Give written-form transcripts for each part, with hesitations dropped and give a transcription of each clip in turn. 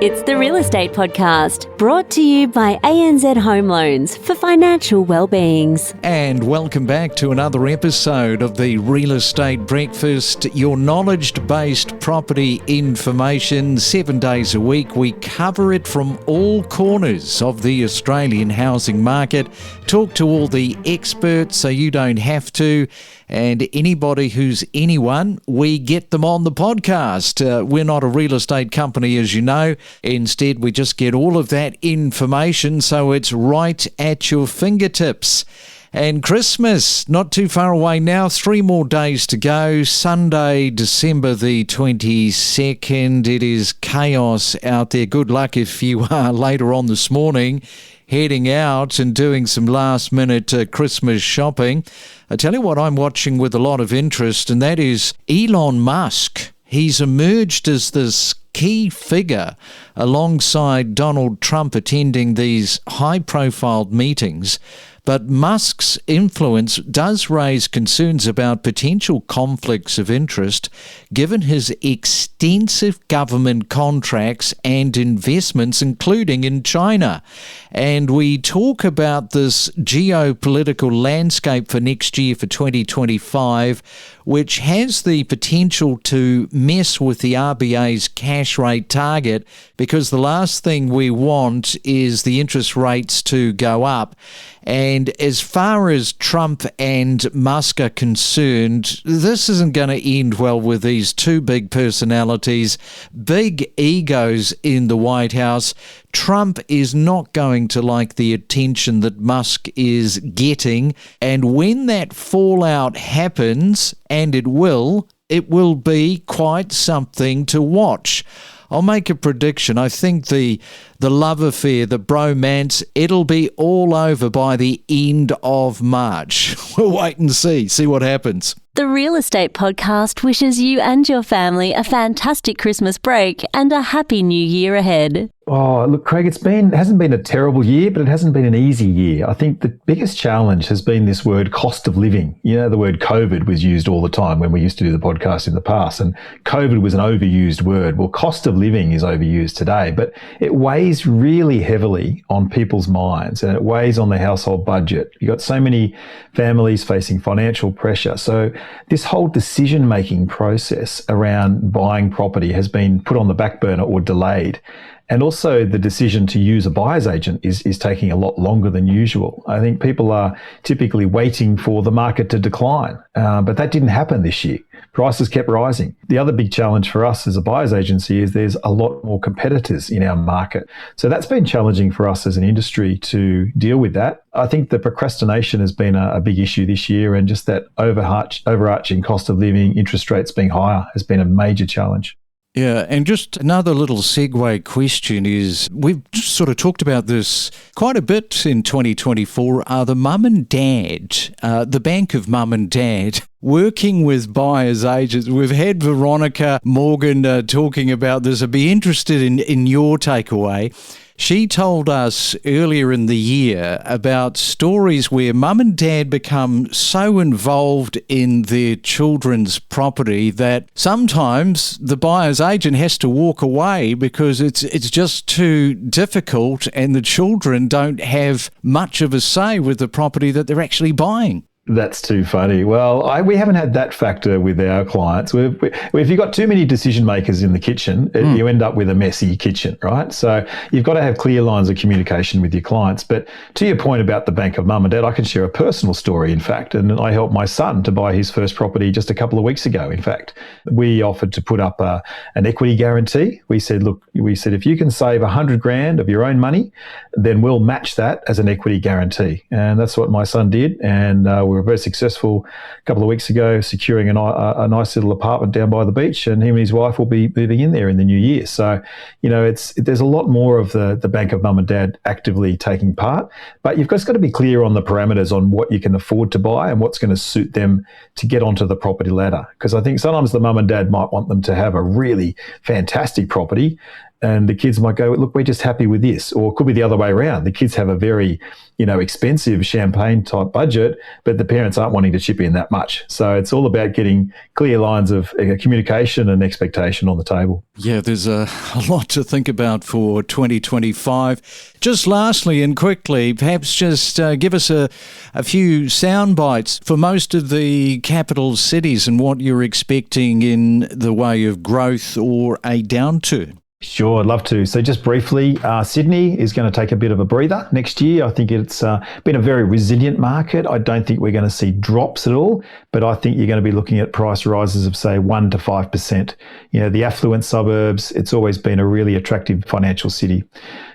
It's the Real Estate Podcast, brought to you by ANZ Home Loans for financial well-beings. And welcome back to another episode of the Real Estate Breakfast, your knowledge-based property information. 7 days a week, we cover it from all corners of the Australian housing market, talk to all the experts so you don't have to, and anybody who's anyone, we get them on the podcast. We're not a real estate company, as you know. Instead, we just get all of that information so it's right at your fingertips. And Christmas, not too far away now, 3 more days to go. Sunday, December the 22nd. It is chaos out there. Good luck if you are later on this morning heading out and doing some last-minute Christmas shopping. I tell you what I'm watching with a lot of interest, and that is Elon Musk. He's emerged as this key figure alongside Donald Trump attending these high-profile meetings. But Musk's influence does raise concerns about potential conflicts of interest given his extensive government contracts and investments, including in China. And we talk about this geopolitical landscape for next year, for 2025, which has the potential to mess with the RBA's cash rate target, because the last thing we want is the interest rates to go up. And as far as Trump and Musk are concerned, this isn't going to end well with these two big personalities, big egos in the White House. Trump is not going to like the attention that Musk is getting. And when that fallout happens, and it will be quite something to watch. I'll make a prediction. I think the love affair, the bromance, it'll be all over by the end of March. We'll wait and see what happens. The Real Estate Podcast wishes you and your family a fantastic Christmas break and a happy new year ahead. Oh, look, Craig, it hasn't been a terrible year, but it hasn't been an easy year. I think the biggest challenge has been this word cost of living. You know, the word COVID was used all the time when we used to do the podcast in the past, and COVID was an overused word. Well, cost of living is overused today, but it weighs really heavily on people's minds, and it weighs on the household budget. You've got so many families facing financial pressure. So this whole decision-making process around buying property has been put on the back burner or delayed. And also the decision to use a buyer's agent is taking a lot longer than usual. I think people are typically waiting for the market to decline, but that didn't happen this year. Prices kept rising. The other big challenge for us as a buyer's agency is there's a lot more competitors in our market. So that's been challenging for us as an industry to deal with that. I think the procrastination has been a big issue this year, and just that overarching cost of living, interest rates being higher has been a major challenge. Yeah, and just another little segue question is, we've sort of talked about this quite a bit in 2024, are the mum and dad, the bank of mum and dad, working with buyers agents. We've had Veronica Morgan talking about this. I'd be interested in your takeaway. She told us earlier in the year about stories where mum and dad become so involved in their children's property that sometimes the buyer's agent has to walk away because it's just too difficult, and the children don't have much of a say with the property that they're actually buying. That's too funny. Well, we haven't had that factor with our clients. If you've got too many decision makers in the kitchen, you end up with a messy kitchen, right? So you've got to have clear lines of communication with your clients. But to your point about the bank of mum and dad, I can share a personal story, in fact. And I helped my son to buy his first property just a couple of weeks ago, in fact. We offered to put up an equity guarantee. We said, if you can save $100,000 of your own money, then we'll match that as an equity guarantee. And that's what my son did. And we were very successful a couple of weeks ago, securing a nice little apartment down by the beach, and him and his wife will be moving in there in the new year. So, there's a lot more of the bank of mum and dad actively taking part, but you've just got to be clear on the parameters on what you can afford to buy and what's going to suit them to get onto the property ladder. Because I think sometimes the mum and dad might want them to have a really fantastic property, And the kids might go, look, we're just happy with this. Or it could be the other way around. The kids have a very, expensive champagne type budget, but the parents aren't wanting to chip in that much. So it's all about getting clear lines of communication and expectation on the table. Yeah, there's a lot to think about for 2025. Just lastly and quickly, perhaps just give us a few sound bites for most of the capital cities and what you're expecting in the way of growth or a downturn. Sure, I'd love to. So just briefly, Sydney is going to take a bit of a breather next year. I think it's been a very resilient market. I don't think we're going to see drops at all, but I think you're going to be looking at price rises of, say, 1 to 5%. The affluent suburbs, it's always been a really attractive financial city.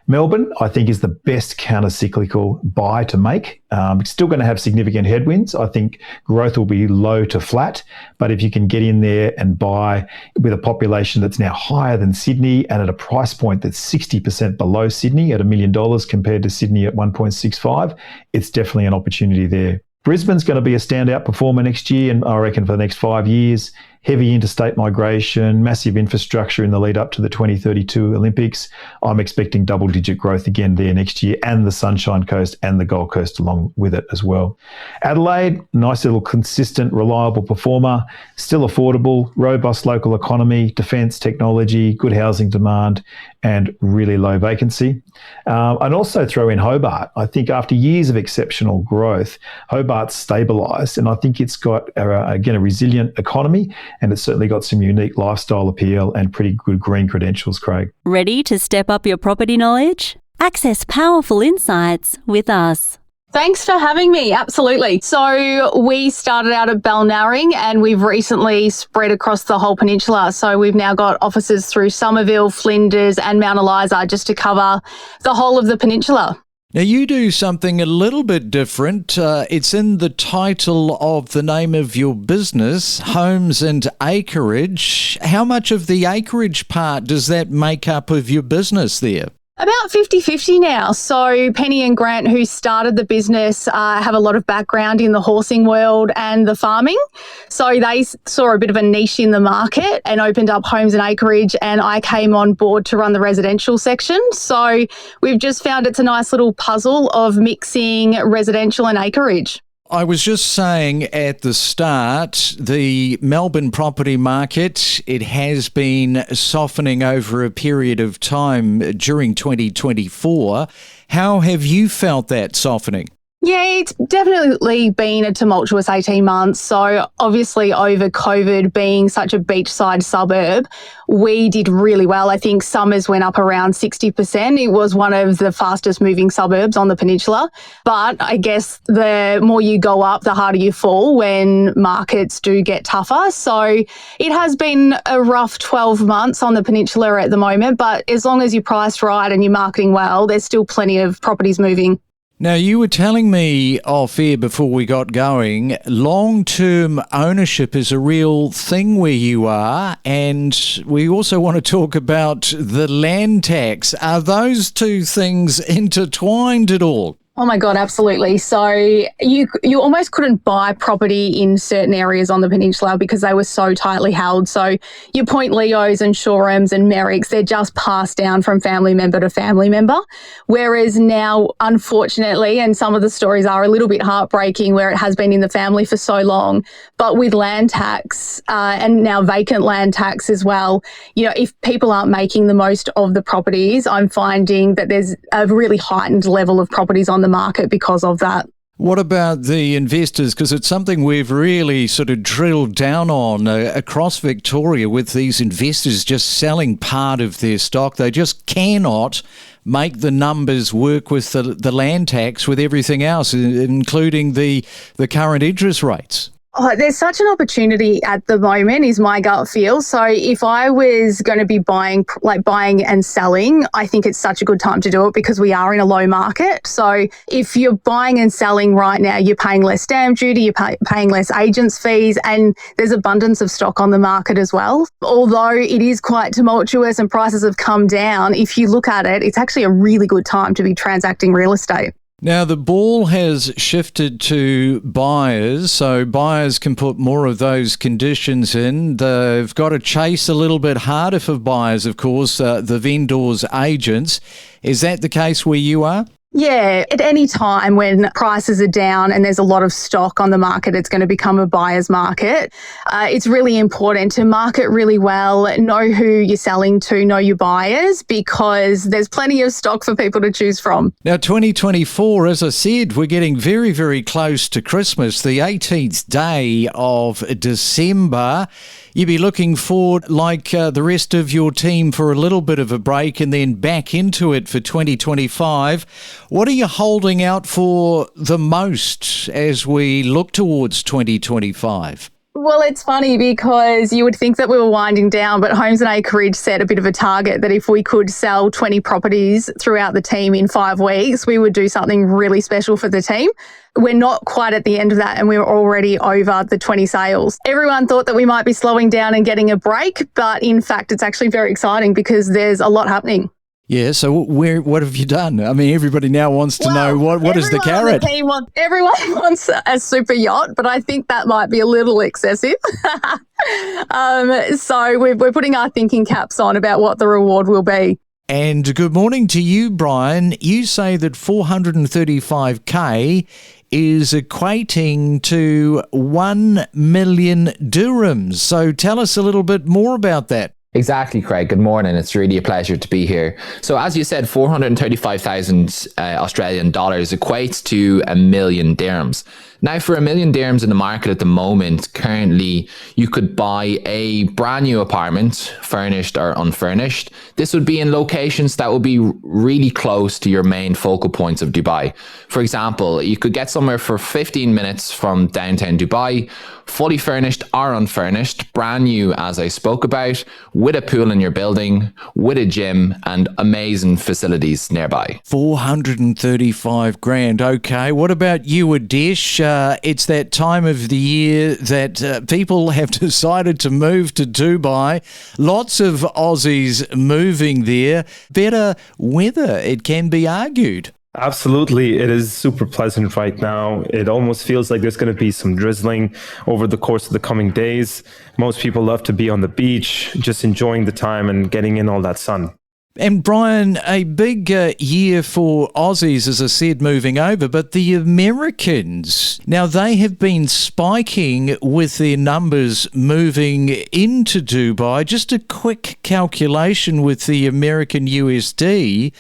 Melbourne, I think, is the best counter-cyclical buy to make. It's still going to have significant headwinds. I think growth will be low to flat, but if you can get in there and buy with a population that's now higher than Sydney and at a price point that's 60% below Sydney at $1 million compared to Sydney at 1.65, it's definitely an opportunity there. Brisbane's going to be a standout performer next year, and I reckon for the next 5 years. Heavy interstate migration, massive infrastructure in the lead up to the 2032 Olympics. I'm expecting double-digit growth again there next year, and the Sunshine Coast and the Gold Coast along with it as well. Adelaide, nice little consistent, reliable performer, still affordable, robust local economy, defence, technology, good housing demand, and really low vacancy. I'd also throw in Hobart. I think after years of exceptional growth, Hobart's stabilised, and I think it's got, again, a resilient economy, and it's certainly got some unique lifestyle appeal and pretty good green credentials, Craig. Ready to step up your property knowledge? Access powerful insights with us. Thanks for having me. Absolutely. So we started out at Balnarring and we've recently spread across the whole peninsula. So we've now got offices through Somerville, Flinders and Mount Eliza just to cover the whole of the peninsula. Now, you do something a little bit different. It's in the title of the name of your business, Homes and Acreage. How much of the acreage part does that make up of your business there? About 50-50 now. So Penny and Grant, who started the business, have a lot of background in the horsing world and the farming. So they saw a bit of a niche in the market and opened up Homes and Acreage, and I came on board to run the residential section. So we've just found it's a nice little puzzle of mixing residential and acreage. I was just saying at the start, the Melbourne property market, it has been softening over a period of time during 2024. How have you felt that softening? Yeah, it's definitely been a tumultuous 18 months. So obviously over COVID being such a beachside suburb, we did really well. I think summers went up around 60%. It was one of the fastest moving suburbs on the peninsula. But I guess the more you go up, the harder you fall when markets do get tougher. So it has been a rough 12 months on the peninsula at the moment. But as long as you're priced right and you're marketing well, there's still plenty of properties moving. Now, you were telling me off air before we got going, long-term ownership is a real thing where you are, and we also want to talk about the land tax. Are those two things intertwined at all? Oh my God, absolutely. So you almost couldn't buy property in certain areas on the peninsula because they were so tightly held. So your Point Leos and Shorehams and Merricks, they're just passed down from family member to family member. Whereas now, unfortunately, and some of the stories are a little bit heartbreaking where it has been in the family for so long, but with land tax and now vacant land tax as well, if people aren't making the most of the properties, I'm finding that there's a really heightened level of properties on the market because of that. What about the investors? Because it's something we've really sort of drilled down on across Victoria with these investors just selling part of their stock. They just cannot make the numbers work with the land tax with everything else, including the current interest rates. Oh, there's such an opportunity at the moment is my gut feel. So if I was going to be buying and selling, I think it's such a good time to do it because we are in a low market. So if you're buying and selling right now, you're paying less stamp duty, you're paying less agents fees, and there's abundance of stock on the market as well. Although it is quite tumultuous and prices have come down, if you look at it, it's actually a really good time to be transacting real estate. Now, the ball has shifted to buyers, so buyers can put more of those conditions in. They've got to chase a little bit harder for buyers, of course, the vendors' agents. Is that the case where you are? Yeah, at any time when prices are down and there's a lot of stock on the market, it's going to become a buyer's market. It's really important to market really well, know who you're selling to, know your buyers, because there's plenty of stock for people to choose from. Now, 2024, as I said, we're getting very, very close to Christmas, the 18th day of December. You'd be looking forward, like the rest of your team, for a little bit of a break and then back into it for 2025. What are you holding out for the most as we look towards 2025? Well, it's funny because you would think that we were winding down, but Homes and Acreage set a bit of a target that if we could sell 20 properties throughout the team in 5 weeks, we would do something really special for the team. We're not quite at the end of that and we're already over the 20 sales. Everyone thought that we might be slowing down and getting a break, but in fact, it's actually very exciting because there's a lot happening. Yeah, so what have you done? I mean, everybody now wants to know what is the carrot? Everyone wants a super yacht, but I think that might be a little excessive. So we're putting our thinking caps on about what the reward will be. And good morning to you, Brian. You say that 435K is equating to 1 million dirhams. So tell us a little bit more about that. Exactly, Craig. Good morning. It's really a pleasure to be here. So as you said, 435,000 Australian dollars equates to 1 million dirhams. Now, for 1 million dirhams in the market at the moment, currently, you could buy a brand new apartment, furnished or unfurnished. This would be in locations that would be really close to your main focal points of Dubai. For example, you could get somewhere for 15 minutes from downtown Dubai, fully furnished or unfurnished, brand new, as I spoke about, with a pool in your building, with a gym and amazing facilities nearby. 435 grand. Okay. What about you, Adesh? It's that time of the year that people have decided to move to Dubai. Lots of Aussies moving there. Better weather, it can be argued. Absolutely. It is super pleasant right now. It almost feels like there's going to be some drizzling over the course of the coming days. Most people love to be on the beach, just enjoying the time and getting in all that sun. And Brian, a big year for Aussies, as I said, moving over, but the Americans, now they have been spiking with their numbers moving into Dubai. Just a quick calculation with the American USD,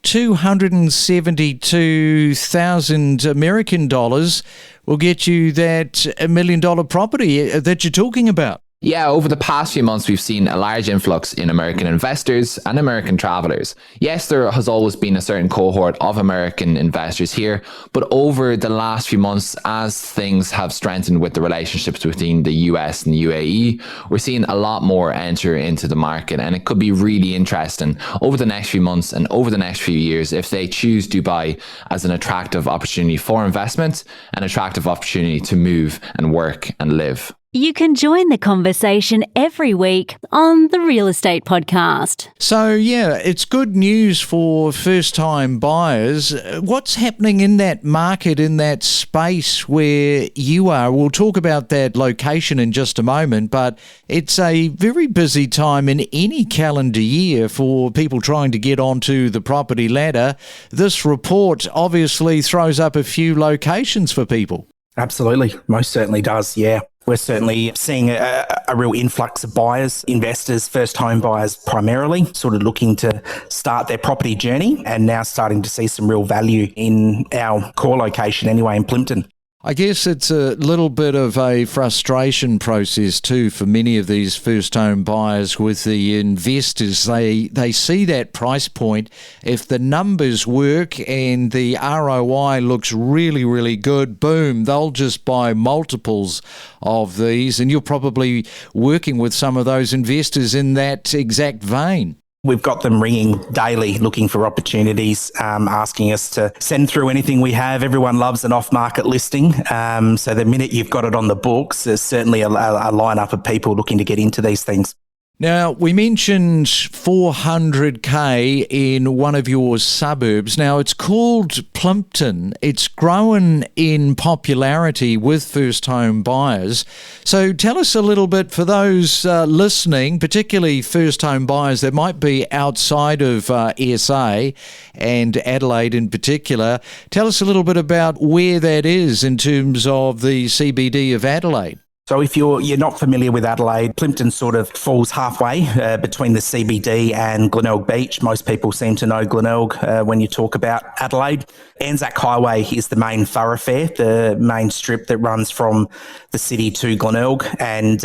272,000 American dollars will get you that $1 million property that you're talking about. Yeah, over the past few months, we've seen a large influx in American investors and American travelers. Yes, there has always been a certain cohort of American investors here, but over the last few months, as things have strengthened with the relationships between the US and the UAE, we're seeing a lot more enter into the market, and it could be really interesting over the next few months and over the next few years if they choose Dubai as an attractive opportunity for investment, an attractive opportunity to move and work and live. You can join the conversation every week on the Real Estate Podcast. So, yeah, it's good news for first-time buyers. What's happening in that market, in that space where you are? We'll talk about that location in just a moment, but it's a very busy time in any calendar year for people trying to get onto the property ladder. This report obviously throws up a few locations for people. Absolutely. Most certainly does, yeah. We're certainly seeing a real influx of buyers, investors, first home buyers primarily, sort of looking to start their property journey and now starting to see some real value in our core location anyway in Plympton. I guess it's a little bit of a frustration process too for many of these first home buyers with the investors. They see that price point. If the numbers work and the ROI looks really, really good, boom, they'll just buy multiples of these. And you're probably working with some of those investors in that exact vein. We've got them ringing daily looking for opportunities, asking us to send through anything we have. Everyone loves an off-market listing. So the minute you've got it on the books, there's certainly a lineup of people looking to get into these things. Now, we mentioned 400k in one of your suburbs. Now, it's called Plympton. It's grown in popularity with first home buyers. So tell us a little bit for those listening, particularly first home buyers that might be outside of SA and Adelaide in particular. Tell us a little bit about where that is in terms of the CBD of Adelaide. So if you're not familiar with Adelaide, Plympton sort of falls halfway between the CBD and Glenelg Beach. Most people seem to know Glenelg when you talk about Adelaide. Anzac Highway is the main thoroughfare, the main strip that runs from the city to Glenelg, and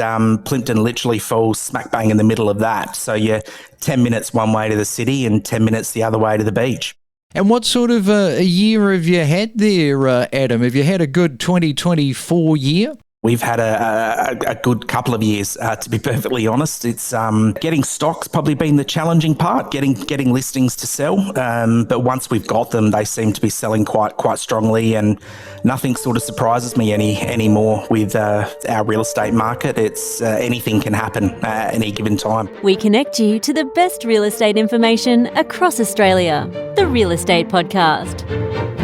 Plympton literally falls smack bang in the middle of that. So you're 10 minutes one way to the city and 10 minutes the other way to the beach. And what sort of a year have you had there, Adam? Have you had a good 2024 year? We've had a good couple of years, to be perfectly honest. It's getting stock's probably been the challenging part, getting listings to sell. But once we've got them, they seem to be selling quite strongly, and nothing sort of surprises me anymore with our real estate market. It's anything can happen at any given time. We connect you to the best real estate information across Australia. The Real Estate Podcast.